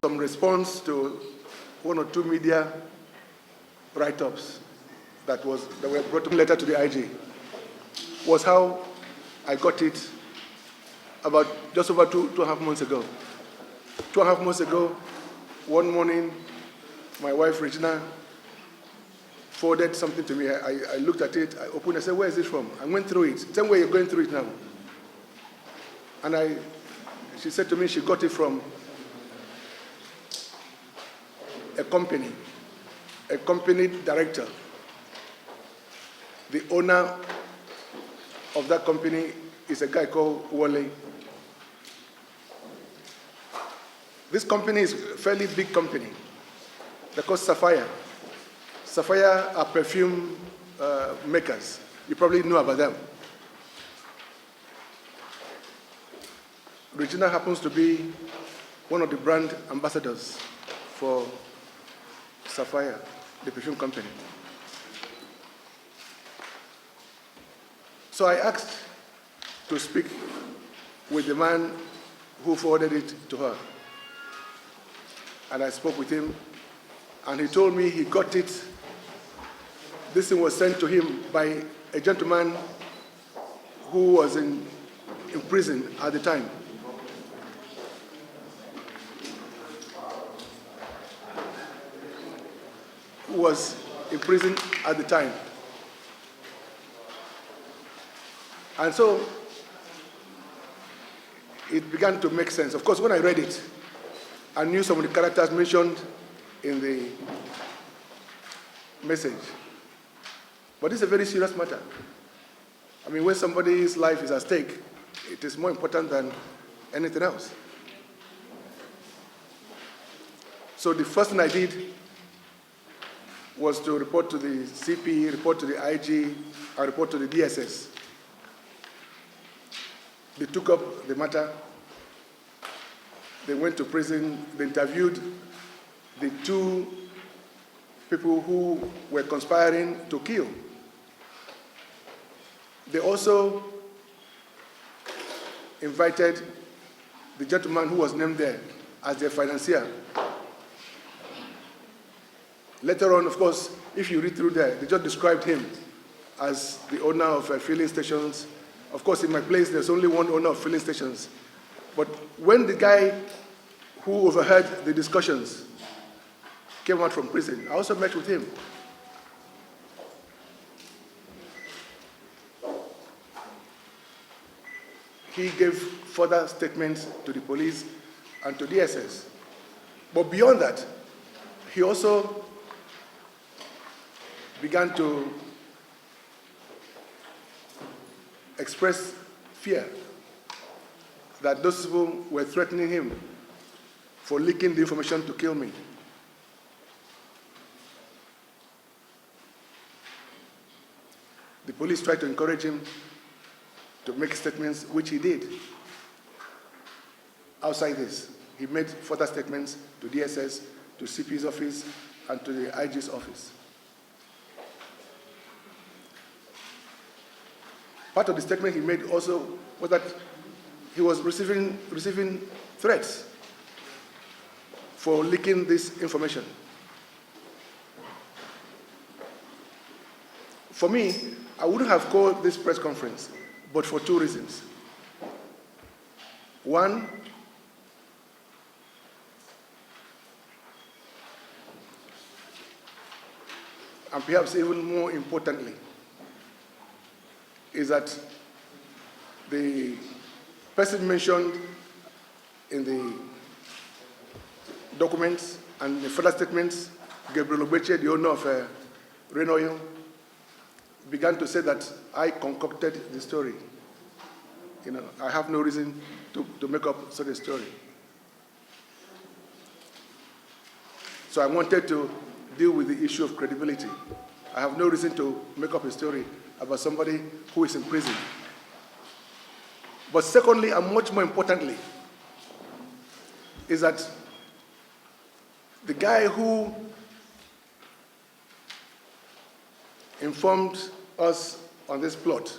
some response to one or two media write-ups that were brought in letter to the IG was how I got it about just over two and a half months ago. 2.5 months ago, one morning, my wife Regina forwarded something to me. I looked at it, I opened it, I said, where is it from? I went through it. Same way you're going through it now. And she said to me she got it from a company director. The owner of that company is a guy called Wale. This company is a fairly big company. They're called Sapphire. Sapphire are perfume makers. You probably know about them. Regina happens to be one of the brand ambassadors for Sapphire, the perfume company. So I asked to speak with the man who forwarded it to her. And I spoke with him, and he told me he got it. This thing was sent to him by a gentleman who was in prison at the time. Who was in prison at the time. And so it began to make sense. Of course, when I read it, I knew some of the characters mentioned in the message. But this is a very serious matter. I mean, when somebody's life is at stake, it is more important than anything else. So the first thing I did was to report to the CP, report to the IG, and report to the DSS. They took up the matter. They went to prison. They interviewed the two people who were conspiring to kill. They also invited the gentleman who was named there as their financier. Later on, of course, if you read through there, they just described him as the owner of filling stations. Of course, in my place, there's only one owner of filling stations. But when the guy who overheard the discussions came out from prison, I also met with him. He gave further statements to the police and to DSS. But beyond that, he also began to express fear that those people were threatening him for leaking the information to kill me. The police tried to encourage him to make statements, which he did. Outside this, he made further statements to DSS, to CP's office, and to the IG's office. Part of the statement he made also was that he was receiving threats for leaking this information. For me, I wouldn't have called this press conference, but for two reasons. One, and perhaps even more importantly, is that the person mentioned in the documents and the further statements, Gabriel Obeche, the owner of Rain Oil, began to say that I concocted the story. You know, I have no reason to make up such a story. So I wanted to deal with the issue of credibility. I have no reason to make up a story about somebody who is in prison. But secondly, and much more importantly, is that the guy who informed us on this plot,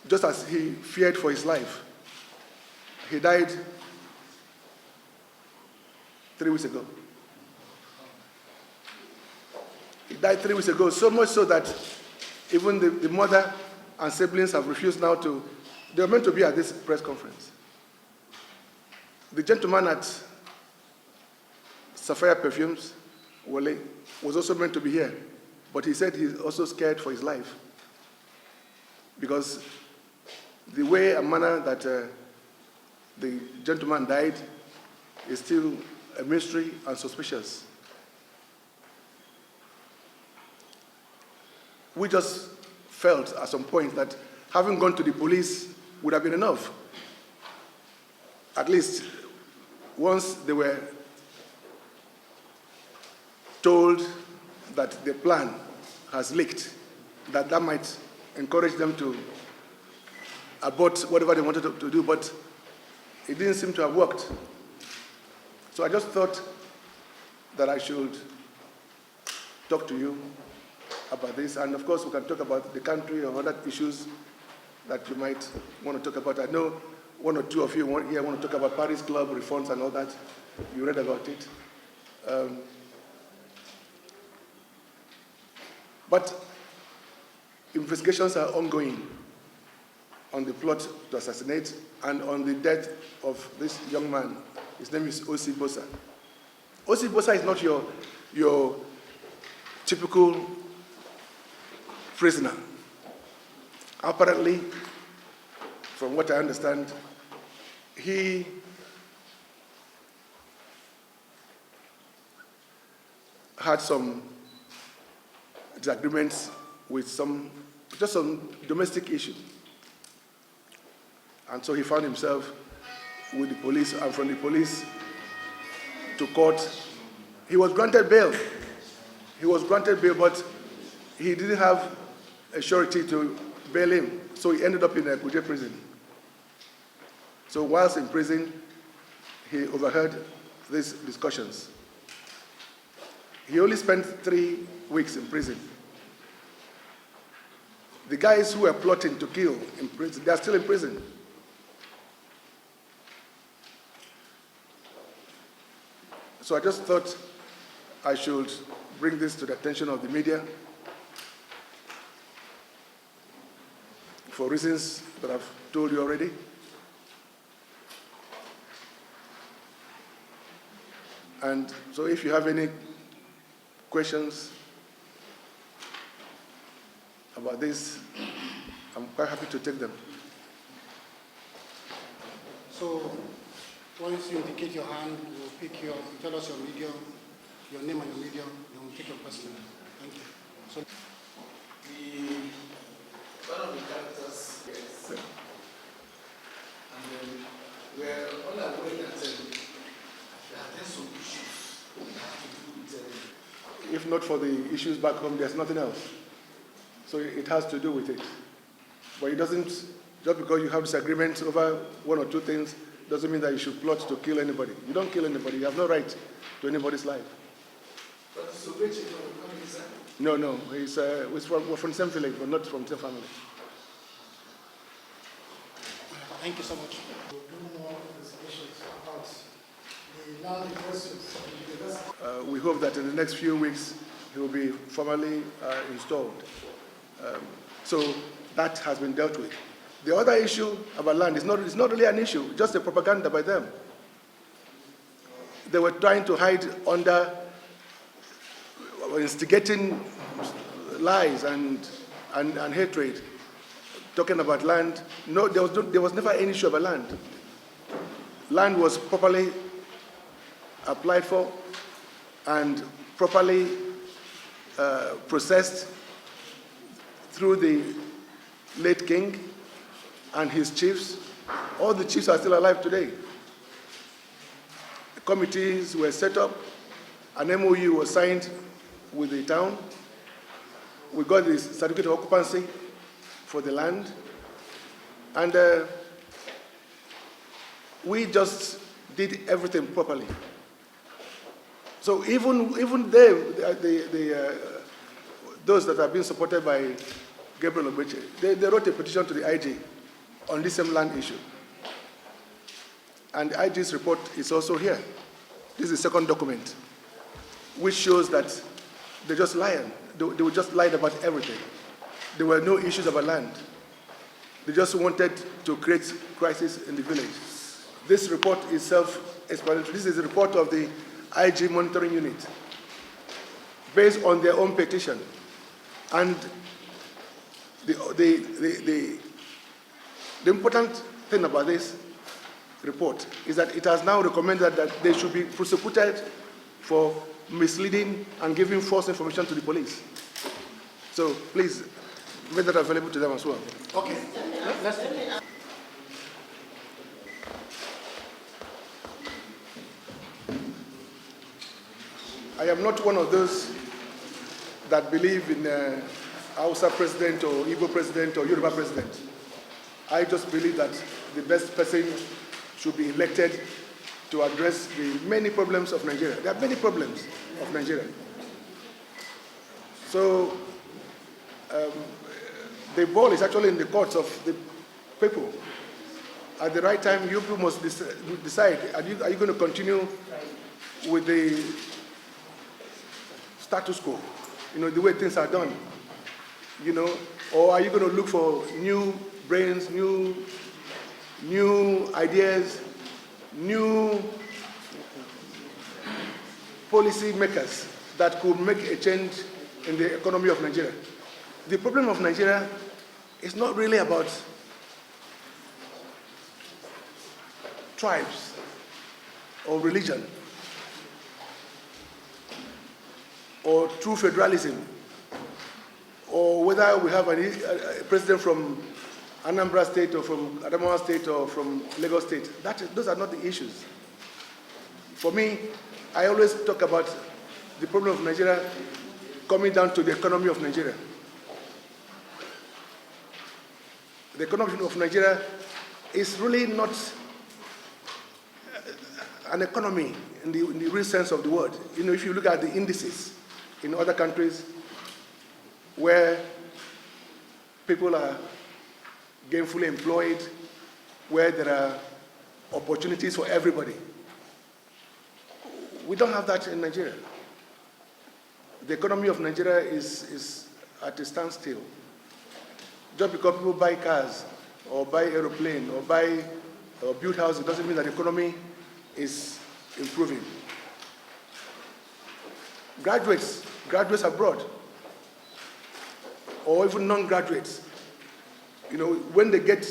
just as he feared for his life, he died 3 weeks ago. He died 3 weeks ago, so much so that even the mother and siblings have refused now to. They were meant to be at this press conference. The gentleman at Sapphire Perfumes, Wale, was also meant to be here, but he said he's also scared for his life because the way and manner that the gentleman died is still a mystery and suspicious. We just felt at some point that having gone to the police would have been enough. At least once they were told that the plan has leaked, that might encourage them to abort whatever they wanted to do, but it didn't seem to have worked. So I just thought that I should talk to you about this, and of course we can talk about the country or other issues that you might want to talk about. I know one or two of you here want to talk about Paris Club reforms and all that. You read about it. But investigations are ongoing on the plot to assassinate and on the death of this young man. His name is O.C. Bosa. O.C. Bosa is not your typical prisoner. Apparently, from what I understand, he had some disagreements with just some domestic issue. And so he found himself with the police, and from the police to court. He was granted bail. He was granted bail, but he didn't have a surety to bail him. So he ended up in a Kuje prison. So whilst in prison, he overheard these discussions. He only spent 3 weeks in prison. The guys who were plotting to kill in prison, they are still in prison. So I just thought I should bring this to the attention of the media for reasons that I've told you already. And so if you have any questions about this, I'm quite happy to take them. So once you indicate your hand, we'll pick you tell us your medium, your name and your medium, then we'll take your question. Thank you. So one of the characters, yes. And then we're all aware that there are some issues that have to do with If not for the issues back home, there's nothing else. So it has to do with it. But it doesn't, just because you have disagreements over one or two things, doesn't mean that you should plot to kill anybody. You don't kill anybody. You have no right to anybody's life. But so which is from his side? No. We're from the same village, but not from the same family. thank you so much. We'll do more investigations about the land investments of the university. We hope that in the next few weeks, he will be formally installed. So that has been dealt with. The other issue about land is not really an issue, just a propaganda by them. They were trying to hide under instigating lies and hatred, talking about land. No, there was never any issue about land. Land was properly applied for and properly processed through the late king and his chiefs. All the chiefs are still alive today. Committees were set up, an MOU was signed with the town. We got the certificate of occupancy for the land, and we just did everything properly. So even those that have been supported by Gabriel Obeche, they wrote a petition to the IG on this same land issue. And the IG's report is also here. This is the second document, which shows that they just lied. They were just lied about everything. There were no issues about land. They just wanted to create crisis in the village. This report is self-explanatory. This is a report of the IG monitoring unit, based on their own petition. And the important thing about this report is that it has now recommended that they should be prosecuted for misleading and giving false information to the police. So please, make that available to them as well. Okay. Let's. I am not one of those that believe in Hausa president or Igbo president or Yoruba president. I just believe that the best person should be elected to address the many problems of Nigeria. There are many problems of Nigeria. So the ball is actually in the courts of the people. At the right time, you people must decide, are you going to continue with the status quo, the way things are done, or are you going to look for new brains, new ideas, new policy makers that could make a change in the economy of Nigeria? The problem of Nigeria is not really about tribes or religion or true federalism, or whether we have a president from Anambra State or from Adamawa State or from Lagos State. Those are not the issues. For me, I always talk about the problem of Nigeria coming down to the economy of Nigeria. The economy of Nigeria is really not an economy in the real sense of the word. If you look at the indices in other countries where people are gainfully employed, where there are opportunities for everybody, we don't have that in Nigeria. The economy of Nigeria is at a standstill. Just because people buy cars or buy aeroplane or build houses doesn't mean that the economy is improving. Graduates abroad, or even non-graduates, when they get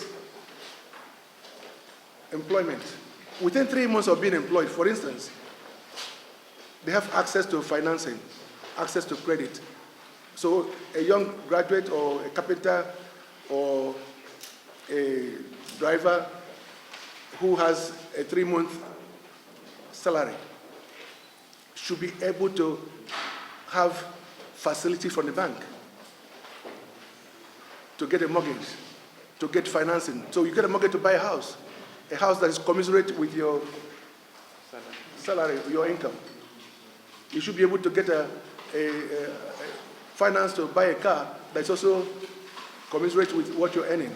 employment, within 3 months of being employed, for instance, they have access to financing, access to credit. So a young graduate or a carpenter or a driver who has a 3-month salary should be able to have facility from the bank to get a mortgage, to get financing. So you get a mortgage to buy a house that is commensurate with your salary, your income. You should be able to get a finance to buy a car that's also commensurate with what you're earning.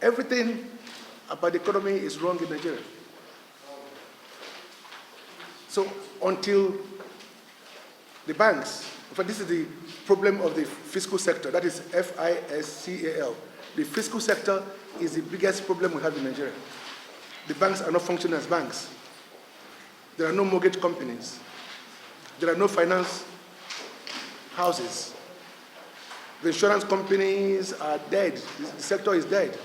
Everything about the economy is wrong in Nigeria. So until the banks, this is the problem of the fiscal sector, that is FISCAL. The fiscal sector is the biggest problem we have in Nigeria. The banks are not functioning as banks. There are no mortgage companies. There are no finance houses. The insurance companies are dead. The sector is dead.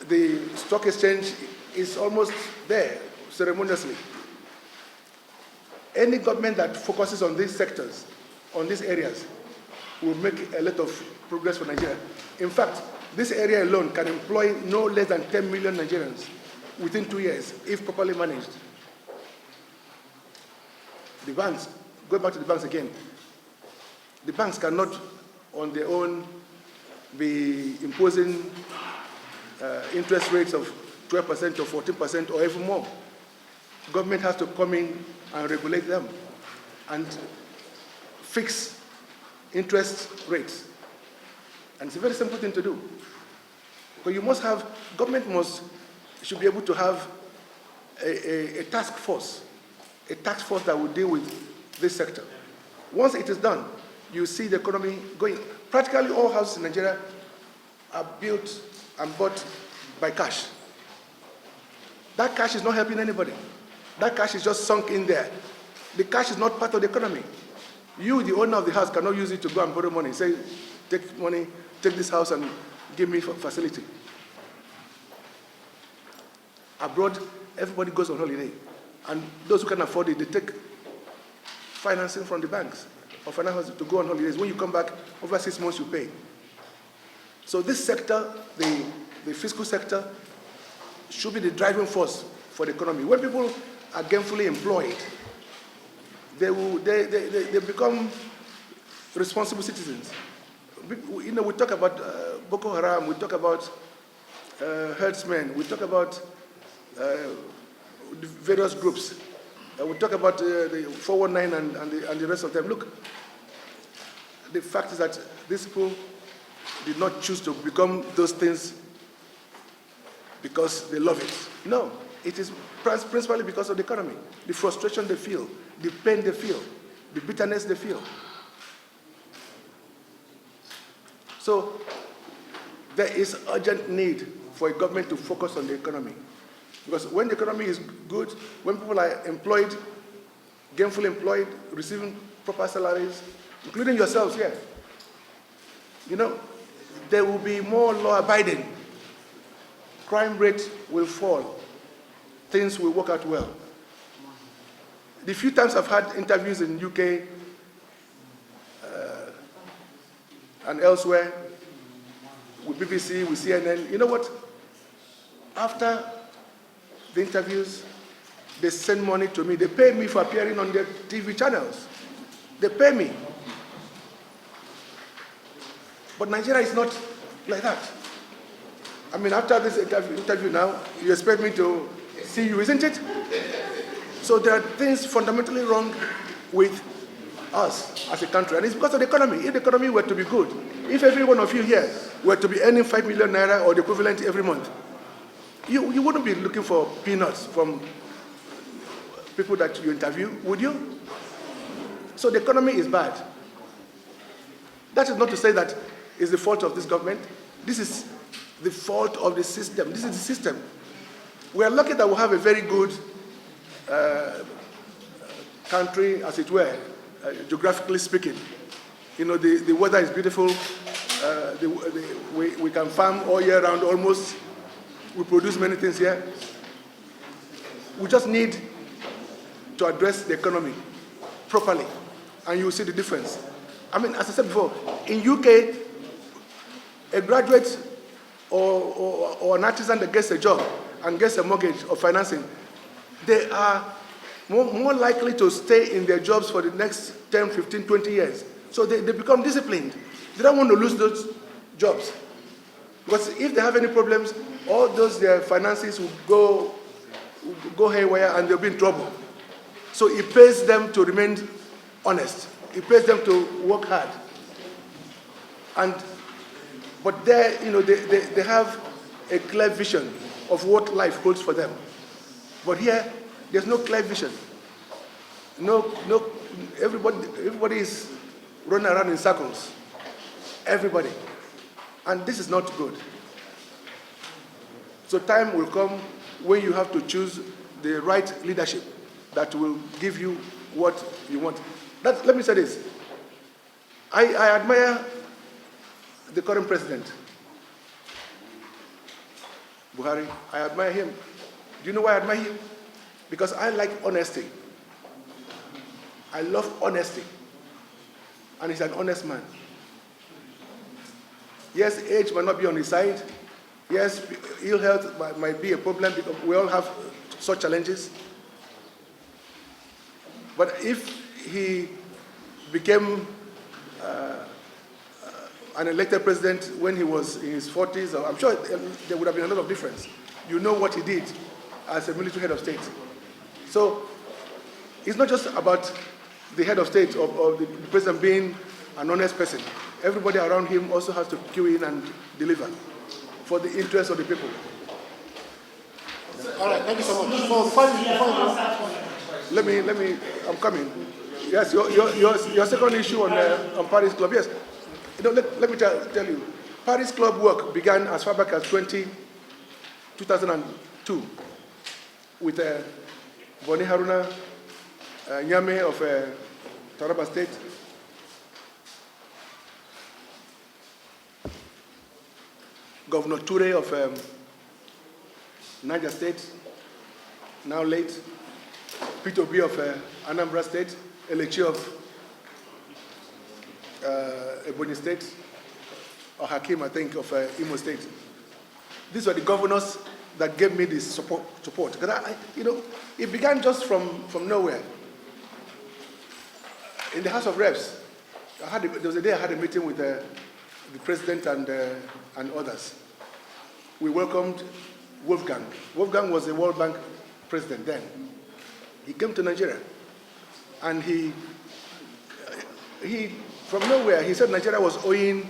The stock exchange is almost there, ceremoniously. Any government that focuses on these sectors, on these areas, will make a lot of progress for Nigeria. In fact, this area alone can employ no less than 10 million Nigerians within 2 years, if properly managed. The banks, going back to the banks again, the banks cannot on their own be imposing interest rates of 12% or 14% or even more. Government has to come in and regulate them and fix interest rates. And it's a very simple thing to do. But you must have, government should be able to have a task force that will deal with this sector. Once it is done, you see the economy going. Practically all houses in Nigeria are built and bought by cash. That cash is not helping anybody. That cash is just sunk in there. The cash is not part of the economy. You, the owner of the house, cannot use it to go and borrow money. Say, take money, take this house and give me facility. Abroad, everybody goes on holiday. And those who can afford it, they take financing from the banks or finance to go on holidays. When you come back, over 6 months you pay. So this sector, the fiscal sector, should be the driving force for the economy. When people are gainfully employed, they become responsible citizens. We talk about Boko Haram, we talk about herdsmen, we talk about various groups. We talk about the 419 and the rest of them. Look, the fact is that these people did not choose to become those things because they love it. No, it is principally because of the economy, the frustration they feel, the pain they feel, the bitterness they feel. So there is urgent need for a government to focus on the economy. Because when the economy is good, when people are employed, gainfully employed, receiving proper salaries, including yourselves here, there will be more law-abiding. Crime rate will fall. Things will work out well. The few times I've had interviews in UK and elsewhere, with BBC, with CNN, you know what? After the interviews, they send money to me. They pay me for appearing on their TV channels. They pay me. But Nigeria is not like that. I mean, after this interview now, you expect me to see you, isn't it? So there are things fundamentally wrong with us as a country, and it's because of the economy. If the economy were to be good, if every one of you here were to be earning 5 million naira or the equivalent every month, you wouldn't be looking for peanuts from people that you interview, would you? So the economy is bad. That is not to say that it's the fault of this government. This is the fault of the system. This is the system. We are lucky that we have a very good country, as it were, geographically speaking. The weather is beautiful. We can farm all year round almost. We produce many things here. We just need to address the economy properly, and you will see the difference. I mean, as I said before, in UK, a graduate or an artisan that gets a job and gets a mortgage or financing, they are more likely to stay in their jobs for the next 10, 15, 20 years. So they become disciplined. They don't want to lose those jobs. Because if they have any problems, all those their finances will go haywire and they'll be in trouble. So it pays them to remain honest. It pays them to work hard. But they have a clear vision of what life holds for them. But here, there's no clear vision. Everybody is running around in circles. Everybody. And this is not good. So time will come when you have to choose the right leadership that will give you what you want. Let me say this. I admire the current president, Buhari. I admire him. Do you know why I admire him? Because I like honesty. I love honesty. And he's an honest man. Yes, age might not be on his side. Yes, ill health might be a problem because we all have such challenges. But if he became an elected president when he was in his 40s, I'm sure there would have been a lot of difference. You know what he did as a military head of state. So it's not just about the head of state or the president being an honest person. Everybody around him also has to queue in and deliver for the interest of the people. All right, thank you so much. So Let me, I'm coming. Yes, your second issue on Paris Club, yes. You know, let me tell you, Paris Club work began as far back as 2002 with Boni Haruna Nyame of Taraba State, Governor Ture of Niger State, now late, Peter Obi of Anambra State, Alleges of Ebonyi State, or Hakim, I think, of Imo State. These were the governors that gave me this support. Because it began just from nowhere. In the House of Reps, there was a day I had a meeting with the president and others. We welcomed Wolfgang. Wolfgang was the World Bank president then. He came to Nigeria, and he from nowhere, he said Nigeria was owing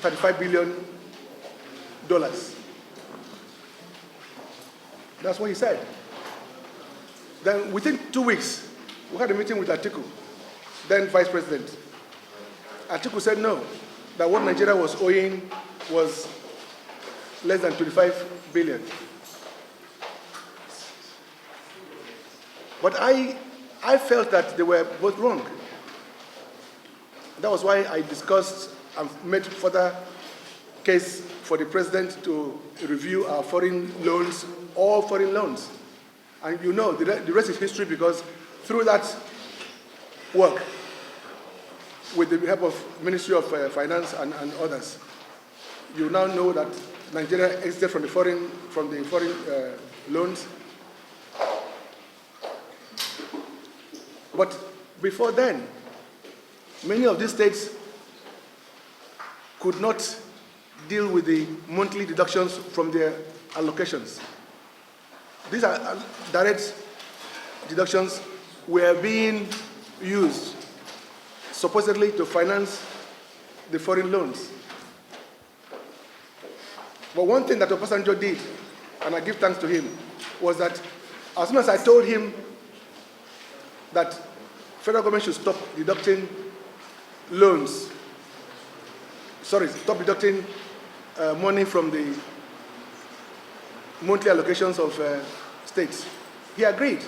$35 billion. That's what he said. Then within 2 weeks, we had a meeting with Atiku, then vice president. Atiku said no, that what Nigeria was owing was less than 25 billion. But I felt that they were both wrong. That was why I discussed and made further case for the president to review our foreign loans, all foreign loans. And you know, the rest is history, because through that work, with the help of Ministry of Finance and others, you now know that Nigeria exited from the foreign loans. But before then, many of these states could not deal with the monthly deductions from their allocations. These are direct deductions were being used supposedly to finance the foreign loans. But one thing that Obasanjo did, and I give thanks to him, was that as soon as I told him that federal government should stop deducting loans, stop deducting money from the monthly allocations of states, he agreed.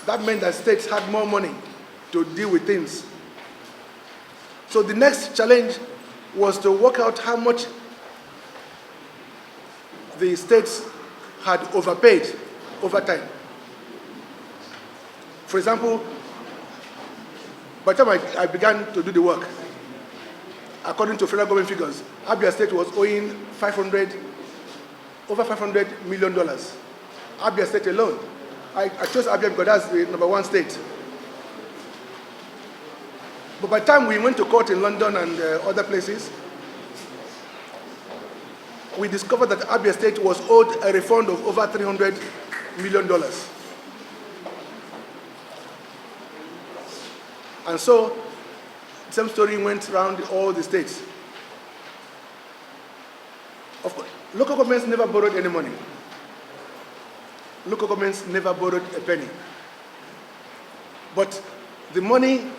That meant that states had more money to deal with things. So the next challenge was to work out how much the states had overpaid over time. For example, by the time I began to do the work, according to federal government figures, Abia State was owing over $500 million. Abia State alone. I chose Abia because that's the #1 state. But by the time we went to court in London and other places, we discovered that Abia State was owed a refund of over $300 million. And so, the same story went around all the states. Of course, local governments never borrowed any money. Local governments never borrowed a penny. But the money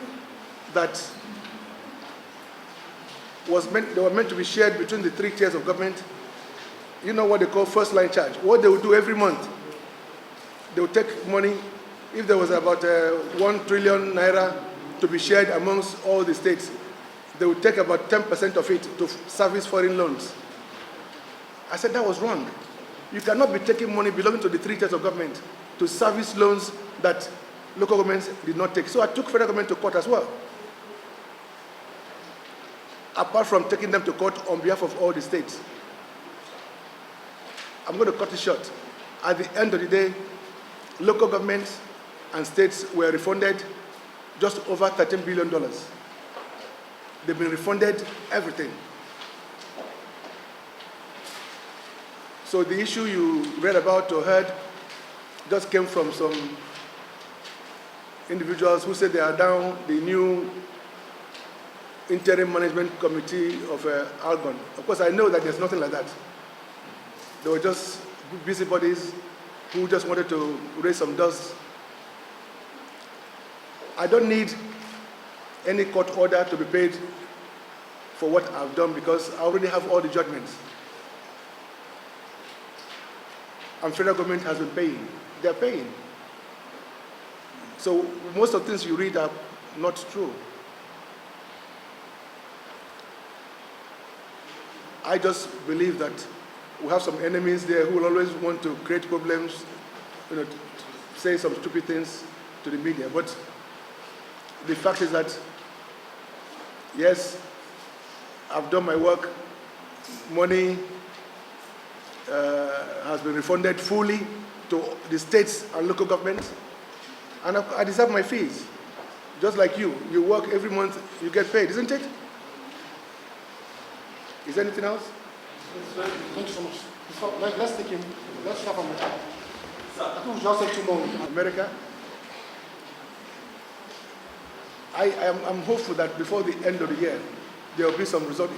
that they were meant to be shared between the 3 tiers of government, you know what they call first line charge. What they would do every month, they would take money, if there was about 1 trillion naira to be shared amongst all the states, they would take about 10% of it to service foreign loans. I said that was wrong. You cannot be taking money belonging to the 3 tiers of government to service loans that local governments did not take. So I took federal government to court as well. Apart from taking them to court on behalf of all the states. I'm going to cut it short. At the end of the day, local governments and states were refunded just over $13 billion. They've been refunded everything. So the issue you read about or heard just came from some individuals who said they are down the new interim management committee of Algon. Of course, I know that there's nothing like that. They were just busybodies who just wanted to raise some dust. I don't need any court order to be paid for what I've done because I already have all the judgments. And federal government has been paying. They're paying. So most of the things you read are not true. I just believe that we have some enemies there who will always want to create problems, say some stupid things to the media. But the fact is that, yes, I've done my work. Money has been refunded fully to the states and local governments. And I deserve my fees. Just like you. You work every month, you get paid, isn't it? Is there anything else? Thank you so much. So, let's take him. Let's start from the top. I think we just say 2 more. America. I'm hopeful that before the end of the year, there will be some result.